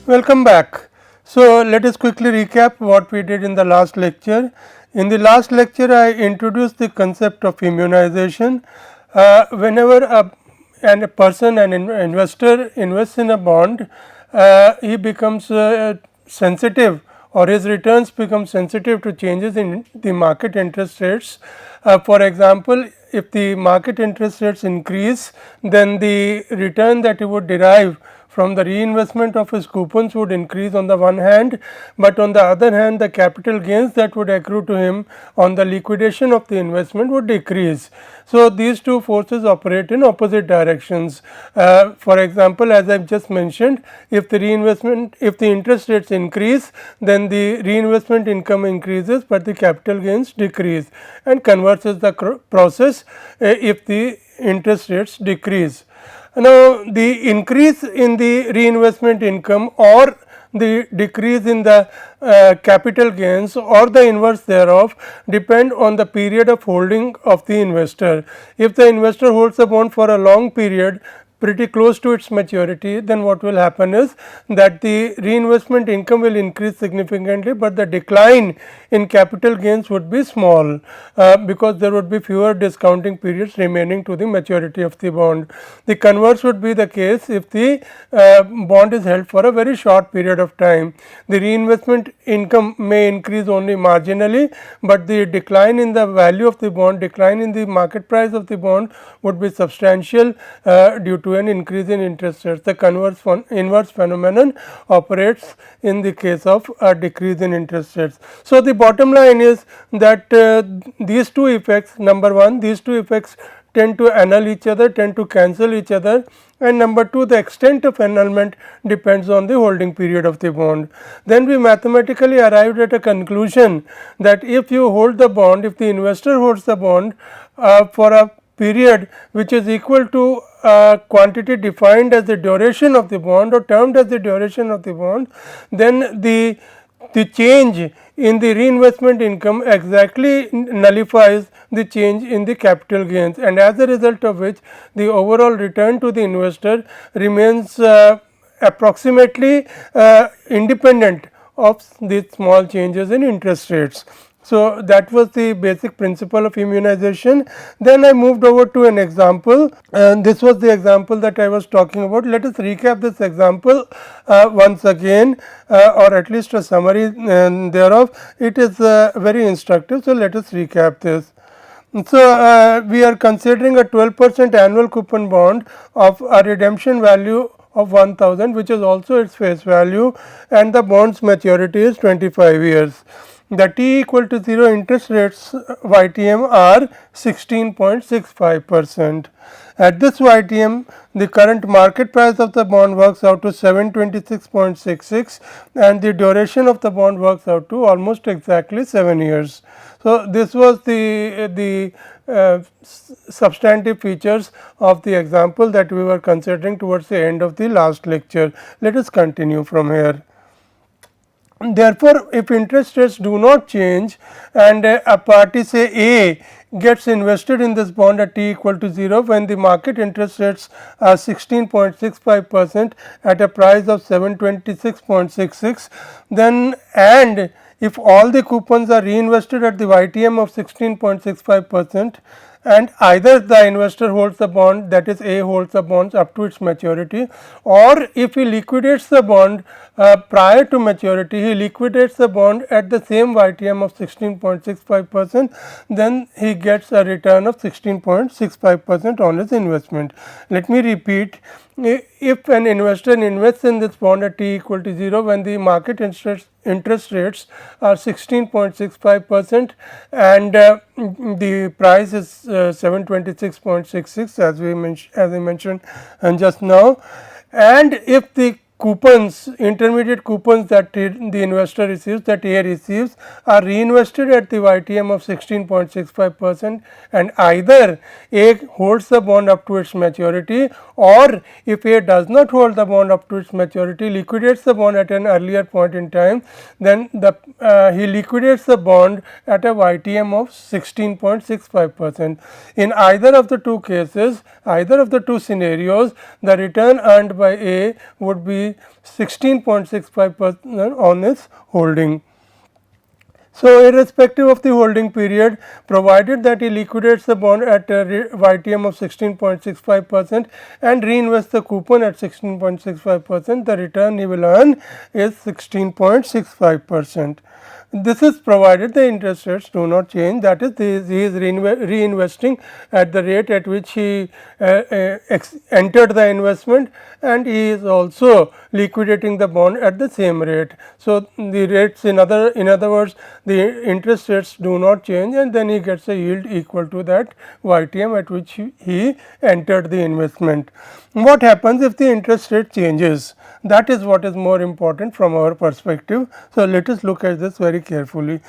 Welcome back. So, let us quickly recap what we did in the last lecture. In the last lecture, I introduced the concept of immunization. Whenever a person, an investor invests in a bond, he becomes sensitive, or his returns become sensitive to changes in the market interest rates. For example, if the market interest rates increase, then the return that he would derive from the reinvestment of his coupons would increase on the one hand, but on the other hand the capital gains that would accrue to him on the liquidation of the investment would decrease. So, these two forces operate in opposite directions. For example, as I have just mentioned, if the interest rates increase, then the reinvestment income increases, but the capital gains decrease, and converse is the process if the interest rates decrease. Now, the increase in the reinvestment income or the decrease in the capital gains or the inverse thereof depend on the period of holding of the investor. If the investor holds a bond for a long period, pretty close to its maturity, then what will happen is that the reinvestment income will increase significantly, but the decline in capital gains would be small, because there would be fewer discounting periods remaining to the maturity of the bond. The converse would be the case if the bond is held for a very short period of time. The reinvestment income may increase only marginally, but the decline in the value of the bond, decline in the market price of the bond would be substantial due to an increase in interest rates. The inverse phenomenon operates in the case of a decrease in interest rates. So, the bottom line is that these two effects, number one, these two effects tend to annul each other, tend to cancel each other, and number two, the extent of annulment depends on the holding period of the bond. Then we mathematically arrived at a conclusion that if you hold the bond, if the investor holds the bond for a period which is equal to quantity defined as the duration of the bond or termed as the duration of the bond, then the change in the reinvestment income exactly nullifies the change in the capital gains, and as a result of which the overall return to the investor remains approximately independent of these small changes in interest rates. So, that was the basic principle of immunization. Then I moved over to an example, and this was the example that I was talking about. Let us recap this example once again, or at least a summary thereof. It is very instructive. So, let us recap this. So, we are considering a 12% annual coupon bond of a redemption value of 1000, which is also its face value, and the bond's maturity is 25 years. The t equal to 0 interest rates YTM are 16.65%. At this YTM, the current market price of the bond works out to 726.66, and the duration of the bond works out to almost exactly 7 years. So, this was the substantive features of the example that we were considering towards the end of the last lecture. Let us continue from here. Therefore, if interest rates do not change and a party, say A, gets invested in this bond at t equal to 0 when the market interest rates are 16.65% at a price of 726.66, then and if all the coupons are reinvested at the YTM of 16.65%, and either the investor holds the bond, that is A holds the bonds up to its maturity, or if he liquidates the bond prior to maturity, he liquidates the bond at the same YTM of 16.65%, then he gets a return of 16.65% on his investment. Let me repeat. If an investor invests in this bond at t equal to 0 when the market interest rates are 16.65% and the price is 726.66 as I mentioned just now, and if the coupons, intermediate coupons that the investor receives, that A receives, are reinvested at the YTM of 16.65%, and either A holds the bond up to its maturity, or if A does not hold the bond up to its maturity, liquidates the bond at an earlier point in time, then he liquidates the bond at a YTM of 16.65%. In either of the two cases, either of the two scenarios, the return earned by A would be be 16.65% on his holding. So, irrespective of the holding period, provided that he liquidates the bond at a YTM of 16.65% and reinvests the coupon at 16.65%, the return he will earn is 16.65%. This is provided the interest rates do not change, that is he is reinvesting at the rate at which he entered the investment, and he is also liquidating the bond at the same rate. So, the rates in other words, the interest rates do not change, and then he gets a yield equal to that YTM at which he entered the investment. What happens if the interest rate changes? That is what is more important from our perspective. So, let us look at this very carefully.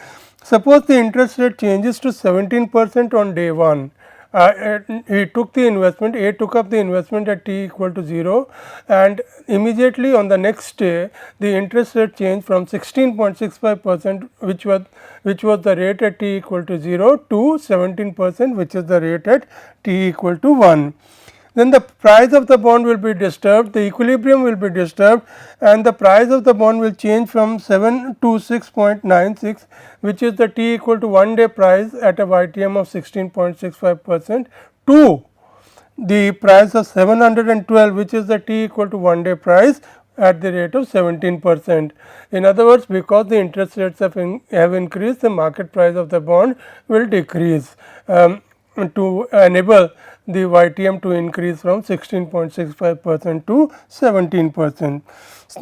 Suppose the interest rate changes to 17% on day 1. He took the investment, A took up the investment at t equal to 0, and immediately on the next day the interest rate changed from 16.65% which was the rate at t equal to 0 to 17% which is the rate at t equal to 1. Then the price of the bond will be disturbed, the equilibrium will be disturbed, and the price of the bond will change from 7 to 6.96, which is the t equal to 1 day price at a YTM of 16.65% to the price of 712, which is the t equal to 1 day price at the rate of 17%. In other words, because the interest rates have increased, the market price of the bond will decrease to enable the YTM to increase from 16.65% to 17%.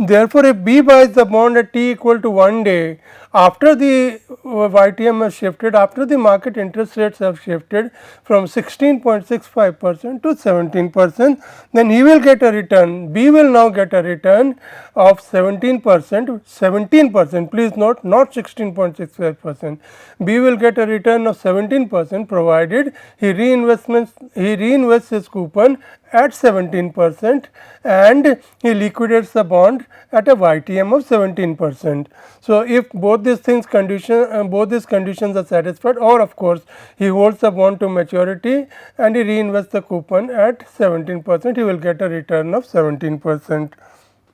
Therefore, if B buys the bond at t equal to 1 day, after the YTM has shifted, after the market interest rates have shifted from 16.65% to 17%, then he will get a return, B will now get a return of 17%, please note, not 16.65%. B will get a return of 17% provided he reinvests his coupon at 17% and he liquidates the bond at a YTM of 17%. So, if both these conditions are satisfied, or of course, he holds the bond to maturity and he reinvests the coupon at 17%, he will get a return of 17%.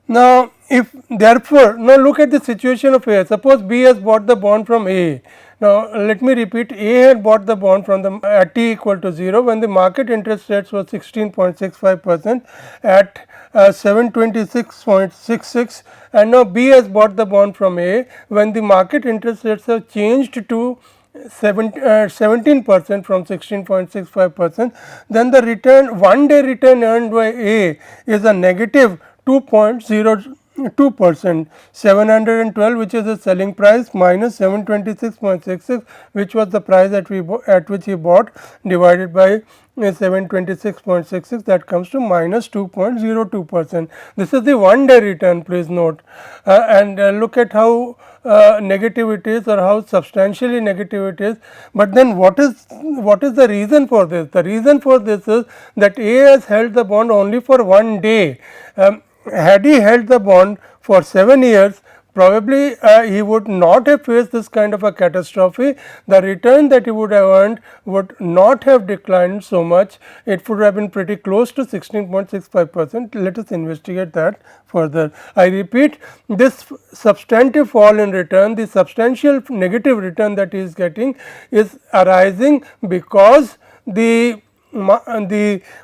Now, if therefore, now look at the situation of A. Suppose B has bought the bond from A. Now, let me repeat, A had bought the bond from the at t equal to 0 when the market interest rates was 16.65% at 726.66, and now B has bought the bond from A when the market interest rates have changed to 17% from 16.65%, then the return 1 day return earned by A is a negative 2.02%, 712 which is the selling price minus 726.66 which was the price at which he bought divided by 726.66, that comes to minus 2.02%. This is the 1 day return, please note, and look at how negative it is or how substantially negative it is. But then what is the reason for this? The reason for this is that A has held the bond only for 1 day. Had he held the bond for 7 years, probably he would not have faced this kind of a catastrophe. The return that he would have earned would not have declined so much. It would have been pretty close to 16.65%. Let us investigate that further. I repeat, this substantive fall in return, the substantial negative return that he is getting is arising because the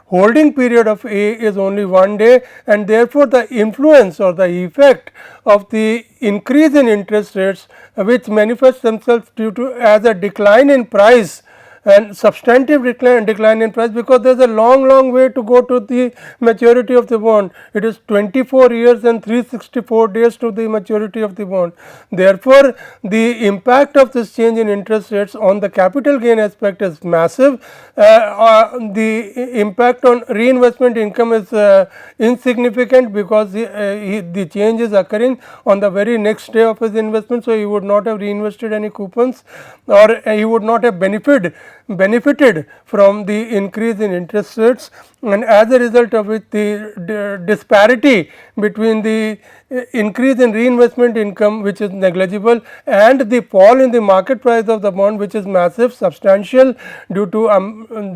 holding period of A is only 1 day, and therefore, the influence or the effect of the increase in interest rates which manifest themselves due to as a decline in price and substantive decline in price, because there is a long way to go to the maturity of the bond. It is 24 years and 364 days to the maturity of the bond. Therefore, the impact of this change in interest rates on the capital gain aspect is massive. The impact on reinvestment income is insignificant because the change is occurring on the very next day of his investment. So, he would not have reinvested any coupons, or he would not have benefited benefited from the increase in interest rates, and as a result of it the disparity between the increase in reinvestment income, which is negligible, and the fall in the market price of the bond, which is massive, substantial, due to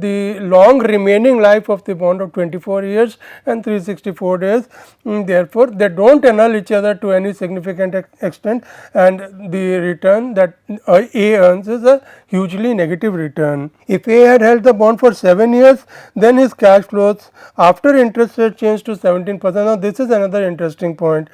the long remaining life of the bond of 24 years and 364 days. Therefore, they do not annul each other to any significant extent, and the return that A earns is a hugely negative return. If A had held the bond for 7 years, then his cash flows after interest rate changed to 17%. Now, this is another interesting point.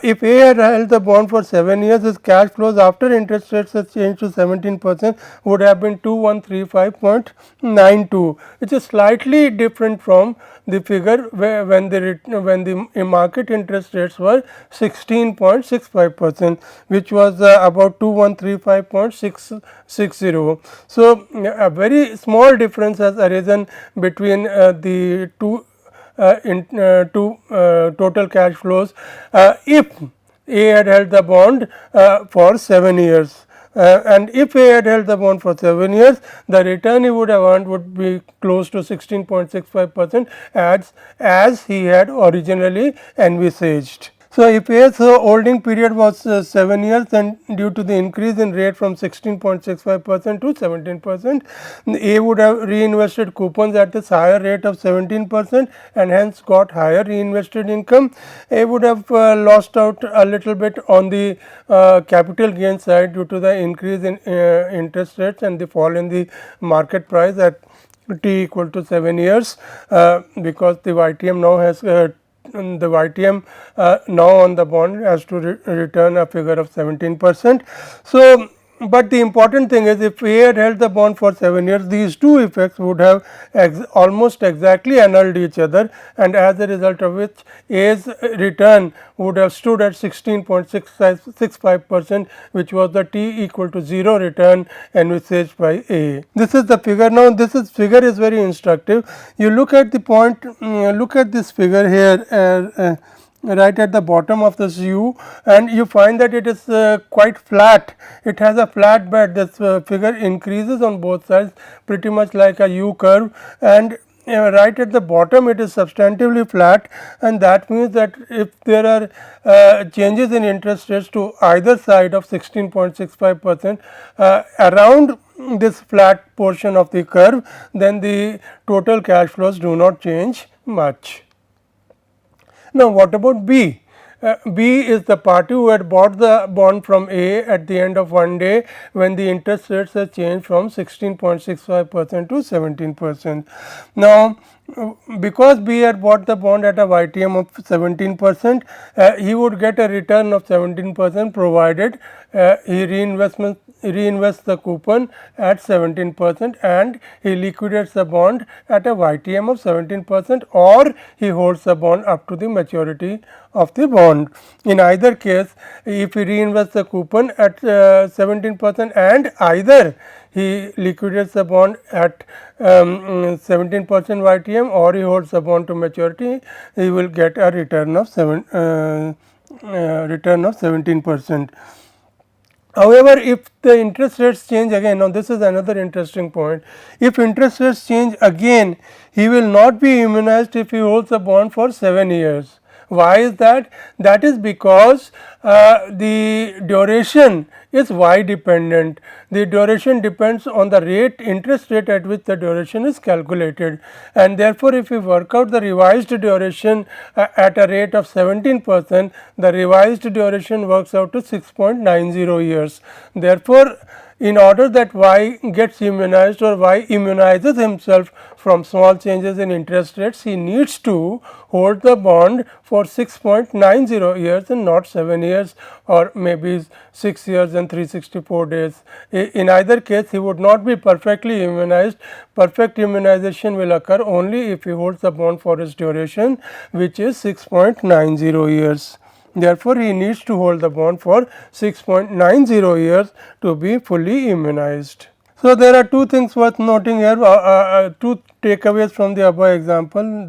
If A had held the bond for 7 years, his cash flows after interest rates has changed to 17% would have been 2135.92, which is slightly different from the figure when the market interest rates were 16.65%, which was about 2135.660. So, a very small difference has arisen between the two total cash flows if A had held the bond for 7 years. And if A had held the bond for 7 years, the return he would have earned would be close to 16.65% as he had originally envisaged. So, if A's holding period was 7 years, and due to the increase in rate from 16.65% to 17%, A would have reinvested coupons at this higher rate of 17% and hence got higher reinvested income. A would have lost out a little bit on the capital gain side due to the increase in interest rates and the fall in the market price at t equal to 7 years, because the YTM now has the YTM now on the bond has to return a figure of 17%. So, but the important thing is, if A had held the bond for 7 years, these two effects would have almost exactly annulled each other, and as a result of which A's return would have stood at 16.65%, which was the t equal to 0 return envisaged by A. This is the figure. Now, figure is very instructive. You look at the point, look at this figure here right at the bottom of this U, and you find that it is quite flat. It has a flat bed. This figure increases on both sides pretty much like a U curve, and right at the bottom it is substantively flat, and that means that if there are changes in interest rates to either side of 16.65% around this flat portion of the curve, then the total cash flows do not change much. Now, what about B? B is the party who had bought the bond from A at the end of one day when the interest rates have changed from 16.65% to 17%. Now, because B had bought the bond at a YTM of 17%, he would get a return of 17% provided he reinvests the coupon at 17% and he liquidates the bond at a YTM of 17%, or he holds the bond up to the maturity of the bond. In either case, if he reinvests the coupon at 17% and either he liquidates the bond at 17% YTM or he holds the bond to maturity, he will get a return of 17%. However, if the interest rates change again, now this is another interesting point. If interest rates change again, he will not be immunized if he holds a bond for 7 years. Why is that? That is because the duration is y dependent. The duration depends on the interest rate at which the duration is calculated, and therefore, if we work out the revised duration at a rate of 17%, the revised duration works out to 6.90 years. Therefore, in order that y gets immunized or y immunizes himself from small changes in interest rates, he needs to hold the bond for 6.90 years and not 7 years or maybe 6 years and 364 days. In either case, he would not be perfectly immunized. Perfect immunization will occur only if he holds the bond for its duration, which is 6.90 years. Therefore, he needs to hold the bond for 6.90 years to be fully immunized. So, there are two things worth noting here, two takeaways from the above example.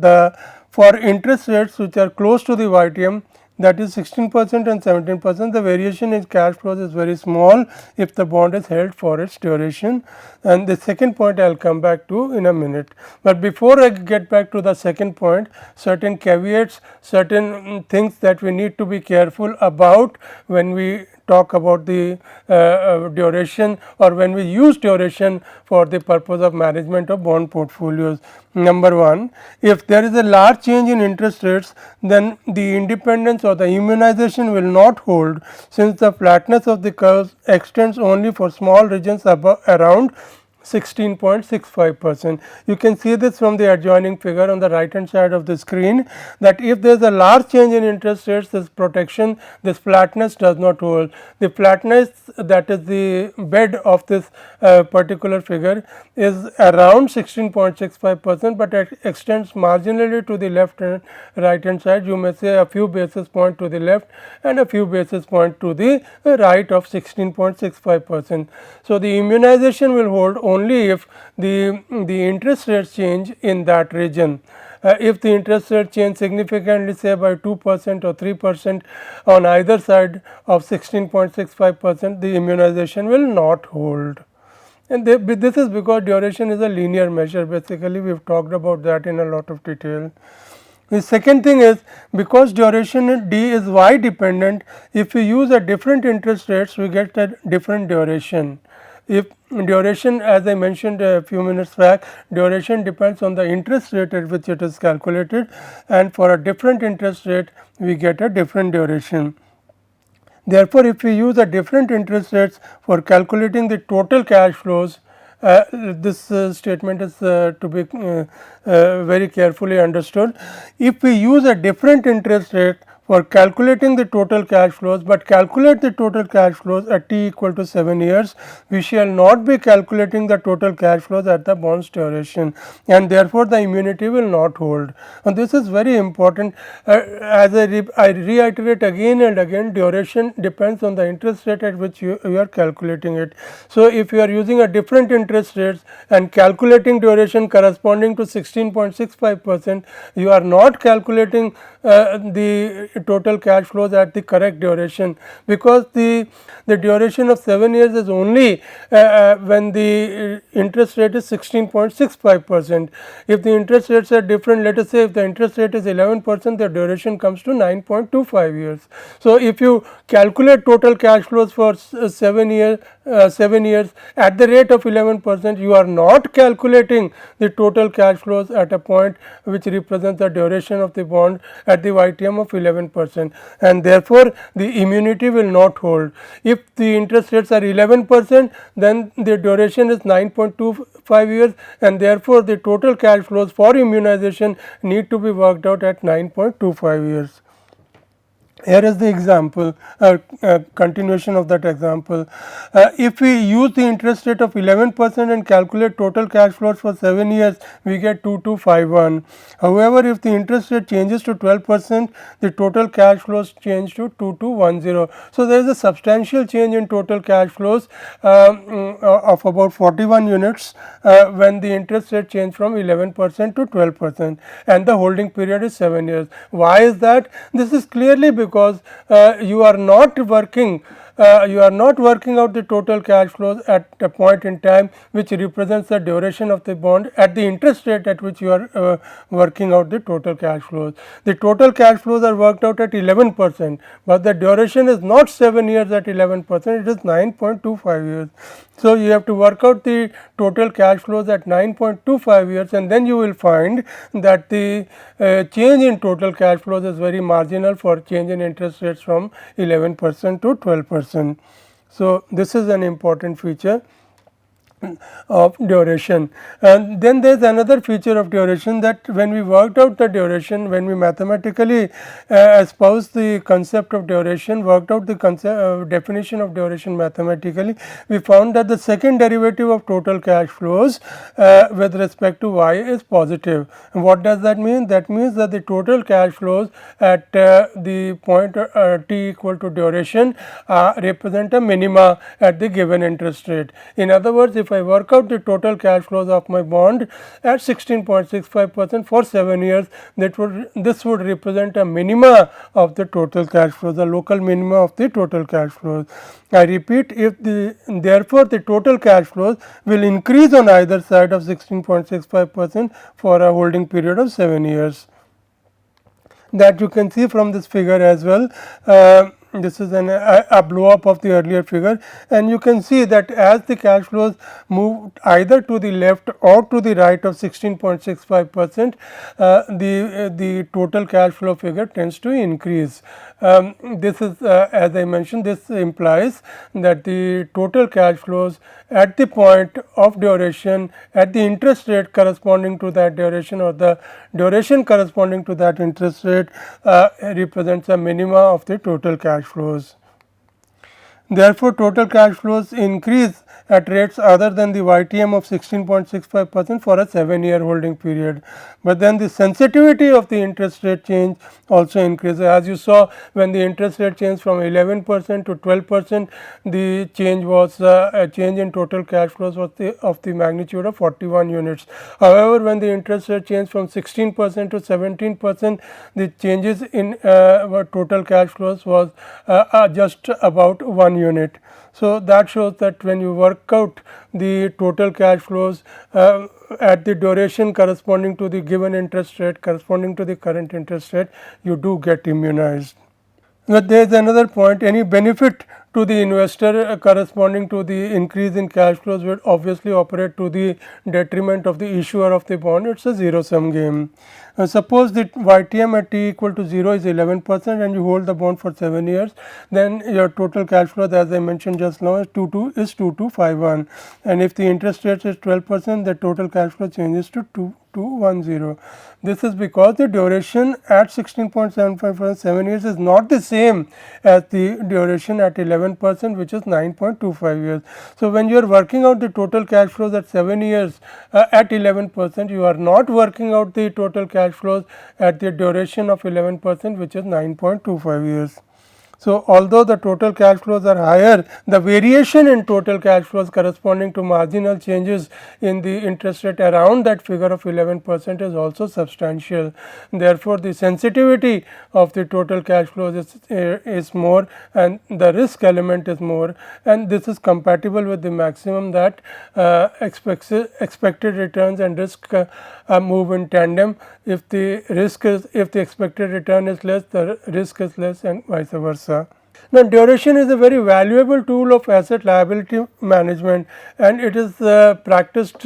For interest rates which are close to the YTM, that is 16% and 17%. The variation in cash flows is very small if the bond is held for its duration, and the second point I will come back to in a minute. But before I get back to the second point, certain caveats, certain things that we need to be careful about when we talk about the duration or when we use duration for the purpose of management of bond portfolios. Number one, if there is a large change in interest rates, then the independence or the immunization will not hold, since the flatness of the curve extends only for small regions above around 16.65%. You can see this from the adjoining figure on the right hand side of the screen, that if there is a large change in interest rates, this protection, this flatness does not hold. The flatness, that is the bed of this particular figure, is around 16.65%, but it extends marginally to the left and right hand side. You may say a few basis point to the left and a few basis point to the right of 16.65%. So, the immunization will hold only if the interest rates change in that region. If the interest rate change significantly, say by 2% or 3% on either side of 16.65%, the immunization will not hold. And this is because duration is a linear measure. Basically, we have talked about that in a lot of detail. The second thing is, because duration D is y dependent, if we use a different interest rates, we get a different duration. If duration, as I mentioned a few minutes back, duration depends on the interest rate at which it is calculated, and for a different interest rate we get a different duration. Therefore, if we use a different interest rates for calculating the total cash flows, this statement is to be very carefully understood. If we use a different interest rate for calculating the total cash flows, but calculate the total cash flows at t equal to 7 years, we shall not be calculating the total cash flows at the bond's duration, and therefore, the immunity will not hold. And this is very important. As I reiterate again and again, duration depends on the interest rate at which you are calculating it. So, if you are using a different interest rates and calculating duration corresponding to 16.65%, you are not calculating the total cash flows at the correct duration, because the duration of 7 years is only when the interest rate is 16.65%. If the interest rates are different, let us say if the interest rate is 11%, the duration comes to 9.25 years. So, if you calculate total cash flows for 7 years at the rate of 11%, you are not calculating the total cash flows at a point which represents the duration of the bond at the YTM of 11%, and therefore, the immunity will not hold. If the interest rates are 11%, then the duration is 9.25 years, and therefore, the total cash flows for immunization need to be worked out at 9.25 years. Here is the example, continuation of that example. If we use the interest rate of 11% and calculate total cash flows for 7 years, we get 2251. However, if the interest rate changes to 12%, the total cash flows change to 2210. So, there is a substantial change in total cash flows of about 41 units when the interest rate change from 11% to 12%, and the holding period is 7 years. Why is that? This is clearly because you are not working out the total cash flows at a point in time which represents the duration of the bond at the interest rate at which you are working out the total cash flows. The total cash flows are worked out at 11%, but the duration is not 7 years at 11%, it is 9.25 years. So, you have to work out the total cash flows at 9.25 years, and then you will find that the change in total cash flows is very marginal for change in interest rates from 11% to 12%. So, this is an important feature of duration. And then there is another feature of duration, that when we worked out the duration, when we mathematically espoused the concept of duration, worked out the definition of duration mathematically, we found that the second derivative of total cash flows with respect to y is positive. And what does that mean? That means that the total cash flows at the point t equal to duration represent a minima at the given interest rate. In other words, if I work out the total cash flows of my bond at 16.65% for 7 years, this would represent a minima of the total cash flows, the local minima of the total cash flows. I repeat, if therefore the total cash flows will increase on either side of 16.65% for a holding period of 7 years. That you can see from this figure as well. This is a blow up of the earlier figure, and you can see that as the cash flows move either to the left or to the right of 16.65%, the total cash flow figure tends to increase. This is as I mentioned, this implies that the total cash flows at the point of duration, at the interest rate corresponding to that duration, or the duration corresponding to that interest rate, represents a minima of the total cash flows. Therefore, total cash flows increase at rates other than the YTM of 16.65% for a 7-year holding period, but then the sensitivity of the interest rate change also increases. As you saw, when the interest rate changed from 11% to 12%, the change was a change in total cash flows was of the magnitude of 41 units. However, when the interest rate changed from 16% to 17%, the changes in total cash flows was just about 1 unit. So, that shows that when you work out the total cash flows at the duration corresponding to the given interest rate, corresponding to the current interest rate, you do get immunized. But there is another point, any benefit to the investor corresponding to the increase in cash flows will obviously operate to the detriment of the issuer of the bond. It is a zero sum game. Suppose that YTM at t equal to 0 is 11% and you hold the bond for 7 years, then your total cash flow, as I mentioned just now, is 2251, and if the interest rate is 12%, the total cash flow changes to 2210. This is because the duration at 16.75 for 7 years is not the same as the duration at 11%, which is 9.25 years. So, when you are working out the total cash flows at 7 years at 11%, you are not working out the total cash flows at the duration of 11%, which is 9.25 years. So, although the total cash flows are higher, the variation in total cash flows corresponding to marginal changes in the interest rate around that figure of 11% is also substantial. Therefore, the sensitivity of the total cash flows is more, and the risk element is more, and this is compatible with the maximum that expected returns and risk move in tandem. If the expected return is less, the risk is less, and vice versa. Now, duration is a very valuable tool of asset liability management, and it is practiced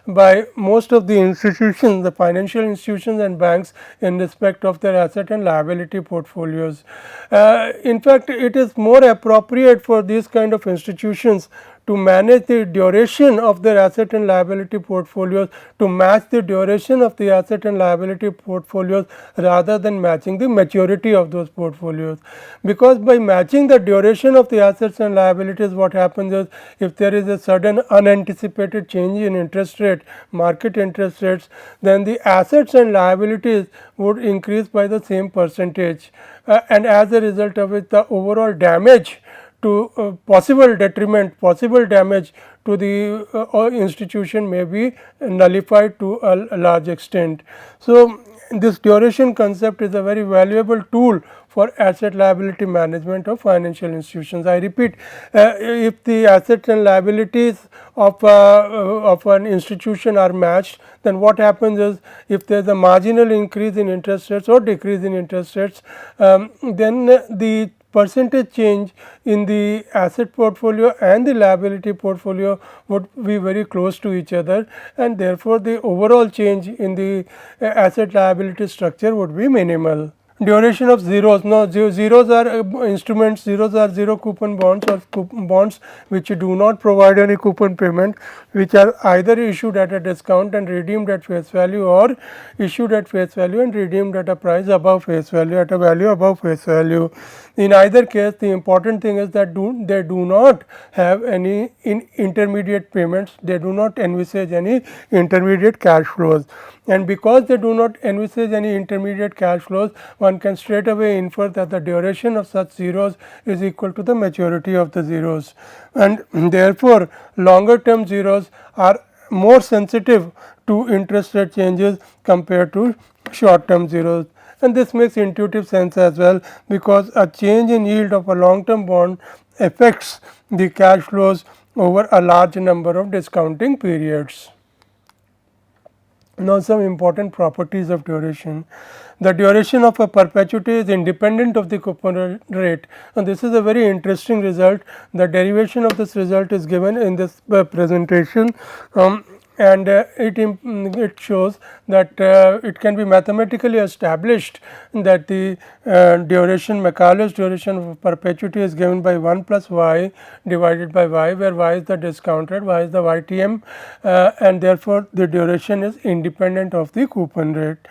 by most of the institutions, the financial institutions and banks, in respect of their asset and liability portfolios. In fact, it is more appropriate for these kind of institutions to manage the duration of their asset and liability portfolios to match the duration of the asset and liability portfolios rather than matching the maturity of those portfolios. Because by matching the duration of the assets and liabilities, what happens is, if there is a sudden unanticipated change in interest rate, market interest rates, then the assets and liabilities would increase by the same percentage, and as a result of it, the overall damage to possible detriment, possible damage to the institution may be nullified to a large extent. So, this duration concept is a very valuable tool for asset liability management of financial institutions. I repeat, if the assets and liabilities of an institution are matched, then what happens is, if there is a marginal increase in interest rates or decrease in interest rates, then the percentage change in the asset portfolio and the liability portfolio would be very close to each other, and therefore, the overall change in the asset liability structure would be minimal. Duration of zeros. Now, zeros are instruments, zeros are zero coupon bonds or bonds which do not provide any coupon payment, which are either issued at a discount and redeemed at face value, or issued at face value and redeemed at a price above face value, at a value above face value. In either case, the important thing is that they do not have any intermediate payments, they do not envisage any intermediate cash flows, and because they do not envisage any intermediate cash flows, one one can straight away infer that the duration of such zeros is equal to the maturity of the zeros, and therefore, longer term zeros are more sensitive to interest rate changes compared to short term zeros. And this makes intuitive sense as well, because a change in yield of a long term bond affects the cash flows over a large number of discounting periods. Now, some important properties of duration. The duration of a perpetuity is independent of the coupon rate, and this is a very interesting result. The derivation of this result is given in this presentation, and it shows that it can be mathematically established that the Macaulay's duration of perpetuity is given by 1 plus y divided by y, where y is the discount rate, y is the YTM, and therefore, the duration is independent of the coupon rate.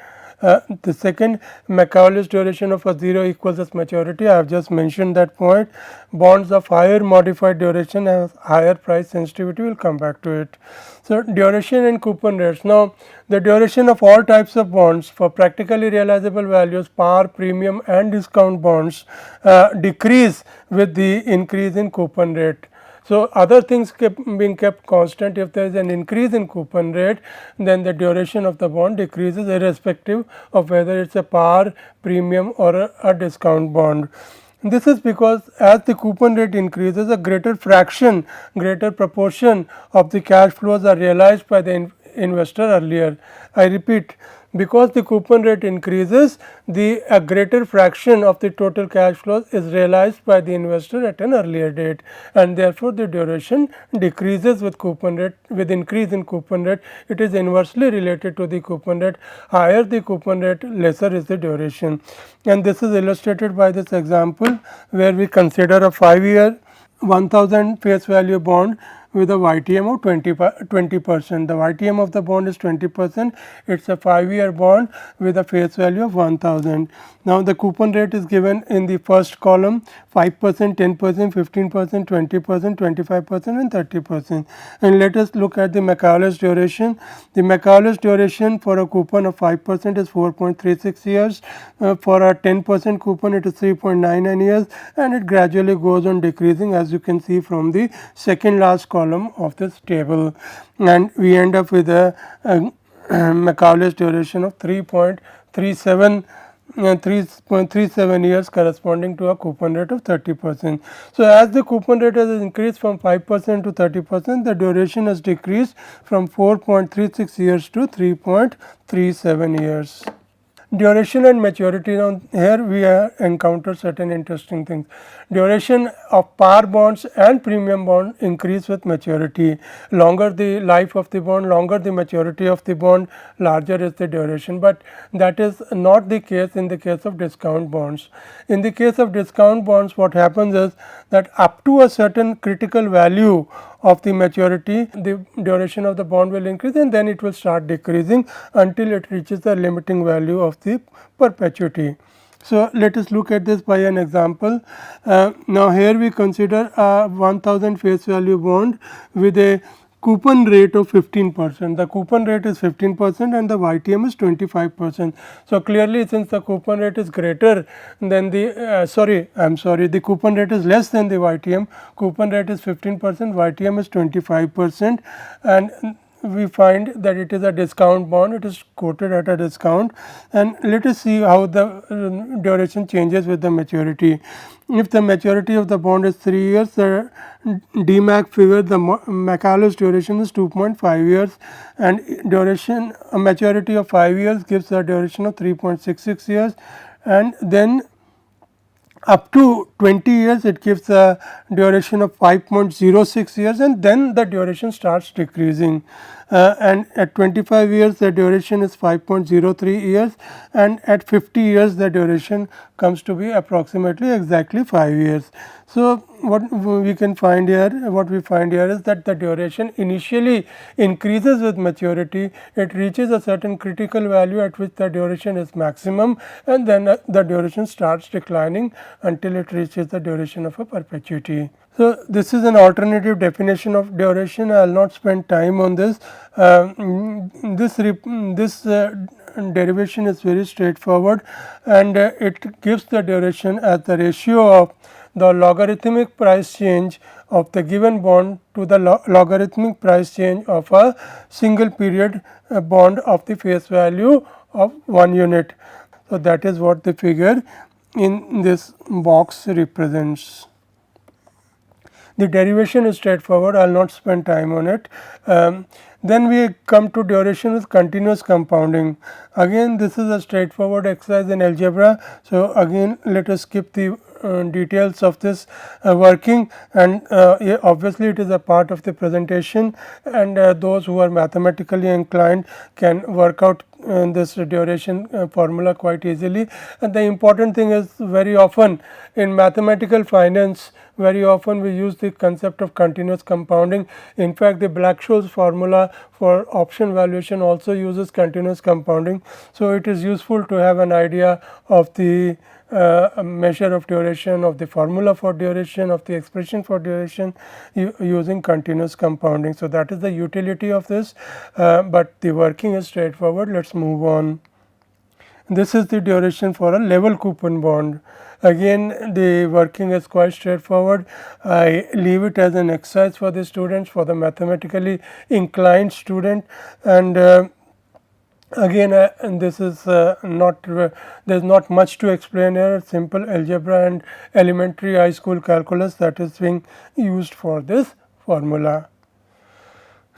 The second, Macaulay's duration of a 0 equals its maturity. I have just mentioned that point. Bonds of higher modified duration have higher price sensitivity. We will come back to it. So, duration and coupon rates. Now, the duration of all types of bonds for practically realizable values, par, premium and discount bonds decrease with the increase in coupon rate. So, other things being kept constant, if there is an increase in coupon rate, then the duration of the bond decreases irrespective of whether it is a par, premium or a discount bond. This is because as the coupon rate increases, a greater fraction, greater proportion of the cash flows are realized by the investor earlier. I repeat, because the coupon rate increases, a greater fraction of the total cash flows is realized by the investor at an earlier date, and therefore, the duration decreases with coupon rate. With increase in coupon rate, it is inversely related to the coupon rate. Higher the coupon rate, lesser is the duration, and this is illustrated by this example, where we consider a 5-year 1000 face value bond with a YTM of 20%. The YTM of the bond is 20%. It is a 5-year bond with a face value of 1000. Now, the coupon rate is given in the first column 5%, 10%, 15%, 20%, 25% and 30%. And let us look at the Macaulay's duration. The Macaulay's duration for a coupon of 5% is 4.36 years. For a 10% coupon, it is 3.99 years, and it gradually goes on decreasing, as you can see from the second last column of this table, and we end up with a Macaulay's duration of 3.37 years, corresponding to a coupon rate of 30%. So, as the coupon rate has increased from 5% to 30%, the duration has decreased from 4.36 years to 3.37 years. Duration and maturity. Now, here we encounter certain interesting things. Duration of par bonds and premium bond increase with maturity. Longer the life of the bond, longer the maturity of the bond, larger is the duration, but that is not the case in the case of discount bonds. In the case of discount bonds, what happens is that up to a certain critical value of the maturity, the duration of the bond will increase, and then it will start decreasing until it reaches the limiting value of the perpetuity. So, let us look at this by an example. Now, here we consider a 1000 face value bond with a coupon rate of 15%. The coupon rate is 15% and the YTM is 25%. So, clearly, since the coupon rate is greater than the the coupon rate is less than the YTM, coupon rate is 15%, YTM is 25%, and we find that it is a discount bond, it is quoted at a discount, and let us see how the duration changes with the maturity. If the maturity of the bond is 3 years, the DMAC figure, the Macaulay's duration is 2.5 years, and duration a maturity of 5 years gives a duration of 3.66 years, and then up to 20 years it gives a duration of 5.06 years, and then the duration starts decreasing, and at 25 years the duration is 5.03 years, and at 50 years the duration comes to be approximately exactly 5 years. So, what we find here is that the duration initially increases with maturity. It reaches a certain critical value at which the duration is maximum, and then the duration starts declining until it reaches the duration of a perpetuity. So, this is an alternative definition of duration. I will not spend time on this. This derivation is very straightforward, and it gives the duration as the ratio of the logarithmic price change of the given bond to the logarithmic price change of a single period bond of the face value of 1 unit. So, that is what the figure in this box represents. The derivation is straightforward, I will not spend time on it. Then we come to duration with continuous compounding. Again, this is a straightforward exercise in algebra. So, again let us skip the details of this working, and obviously it is a part of the presentation, and those who are mathematically inclined can work out this duration formula quite easily. And the important thing is, very often in mathematical finance, very often we use the concept of continuous compounding. In fact, the Black-Scholes formula for option valuation also uses continuous compounding. So, it is useful to have an idea of the measure of duration, of the formula for duration, of the expression for duration using continuous compounding. So, that is the utility of this, but the working is straightforward. Let us move on. This is the duration for a level coupon bond. Again, the working is quite straightforward. I leave it as an exercise for the students, for the mathematically inclined student, and again this is not there is not much to explain here. Simple algebra and elementary high school calculus that is being used for this formula.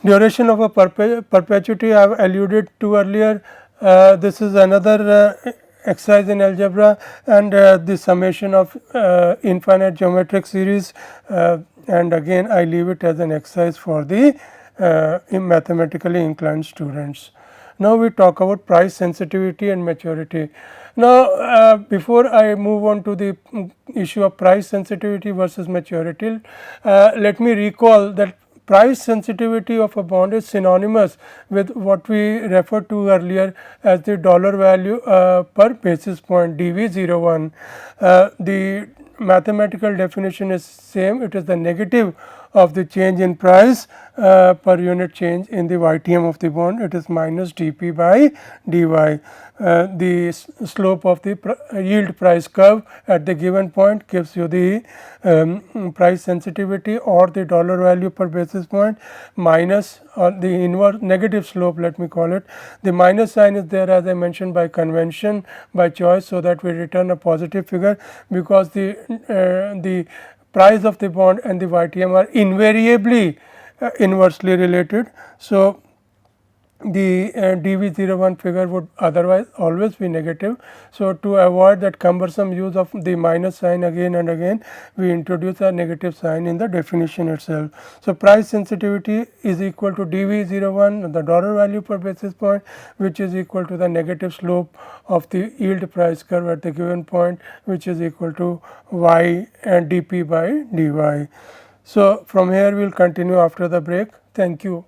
Duration of a perpetuity I have alluded to earlier. This is another exercise in algebra, and the summation of infinite geometric series, and again I leave it as an exercise for the mathematically inclined students. Now, we talk about price sensitivity and maturity. Now, before I move on to the issue of price sensitivity versus maturity, let me recall that price sensitivity of a bond is synonymous with what we referred to earlier as the dollar value per basis point dV01. The mathematical definition is same, it is the negative of the change in price per unit change in the YTM of the bond, it is minus dP by dy. The slope of the yield price curve at the given point gives you the price sensitivity or the dollar value per basis point, minus or the inverse negative slope, let me call it. The minus sign is there, as I mentioned, by convention, by choice, so that we return a positive figure, because the price of the bond and the YTM are invariably inversely related. So, the dV01 figure would otherwise always be negative. So, to avoid that cumbersome use of the minus sign again and again, we introduce a negative sign in the definition itself. So, price sensitivity is equal to dV01, the dollar value per basis point, which is equal to the negative slope of the yield price curve at the given point, which is equal to y and dP by dy. So, from here we will continue after the break. Thank you.